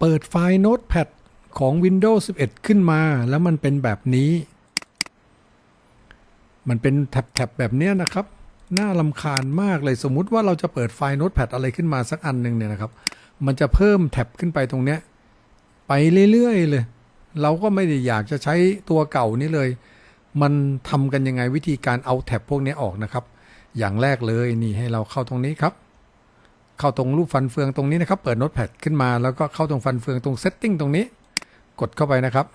เปิดไฟล์ Notepad ของ Windows 11 ขึ้นมาแล้วมันเป็นแบบนี้มันเป็นแท็บแบบนี้นะครับน่ารำคาญมากเลยสมมุติว่าเราจะเปิดไฟล์ Notepad อะไรขึ้นมาสักอันหนึ่งเนี่ยนะครับมันจะเพิ่มแท็บขึ้นไปตรงเนี้ยไปเรื่อยๆเลยเราก็ไม่ได้อยากจะใช้ตัวเก่านี้เลยมันทำกันยังไงวิธีการเอาแท็บพวกนี้ออกนะครับอย่างแรกเลยนี่ให้เราเข้าตรงนี้ครับเข้าตรงรูปฟันเฟืองตรงนี้นะครับเปิด Notepad ขึ้นมาแล้วก็เข้าตรงฟันเฟืองตรง Setting ตรงนี้กดเข้าไปนะครับ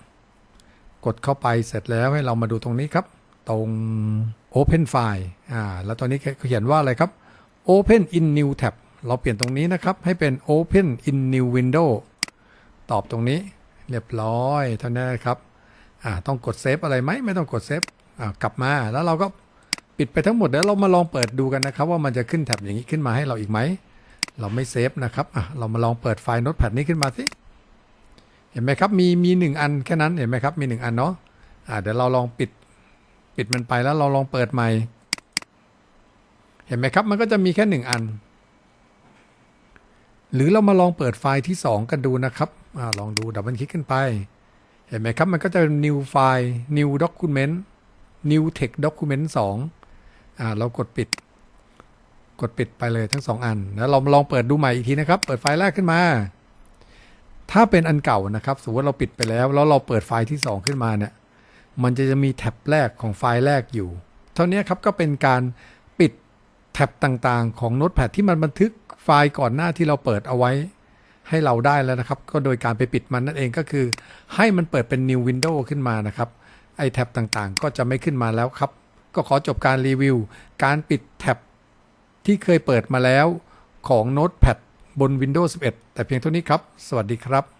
กดเข้าไปเสร็จแล้วให้เรามาดูตรงนี้ครับตรง Open File แล้วตอนนี้เขาเขียนว่าอะไรครับ Open in New Tab เราเปลี่ยนตรงนี้นะครับให้เป็น Open in New Window ตอบตรงนี้เรียบร้อยเท่านั้นครับต้องกดเซฟอะไรไหมไม่ต้องกดเซฟกลับมาแล้วเราก็ปิดไปทั้งหมดเดี๋ยวเรามาลองเปิดดูกันนะครับว่ามันจะขึ้นแท็บอย่างนี้ขึ้นมาให้เราอีกไหมเราไม่เซฟนะครับเรามาลองเปิดไฟล์ Notepad นี้ขึ้นมาสิเห็นไหมครับมีหนึ่งอันแค่นั้นเห็นไหมครับมีหนึ่งอันเนาะเดี๋ยวเราลองปิดมันไปแล้วเราลองเปิดใหม่เห็นไหมครับมันก็จะมีแค่หนึ่งอันหรือเรามาลองเปิดไฟล์ที่2กันดูนะครับลองดูดับเบิลคลิกขึ้นไปเห็นไหมครับมันก็จะเป็น new file new document new text document 2เรากดปิดไปเลยทั้ง2อันแล้วเราลองเปิดดูใหม่อีกทีนะครับเปิดไฟล์แรกขึ้นมาถ้าเป็นอันเก่านะครับสมมติว่าเราปิดไปแล้วเราเปิดไฟล์ที่2ขึ้นมาเนี่ยมันจะมีแท็บแรกของไฟล์แรกอยู่เท่านี้ครับก็เป็นการปิดแท็บต่างๆของ Notepad ที่มันบันทึกไฟล์ก่อนหน้าที่เราเปิดเอาไว้ให้เราได้แล้วนะครับก็โดยการไปปิดมันนั่นเองก็คือให้มันเปิดเป็น New Window ขึ้นมานะครับไอแท็บต่างๆก็จะไม่ขึ้นมาแล้วครับก็ขอจบการรีวิวการปิดแท็บที่เคยเปิดมาแล้วของ Notepad บน Windows 11 แต่เพียงเท่านี้ครับสวัสดีครับ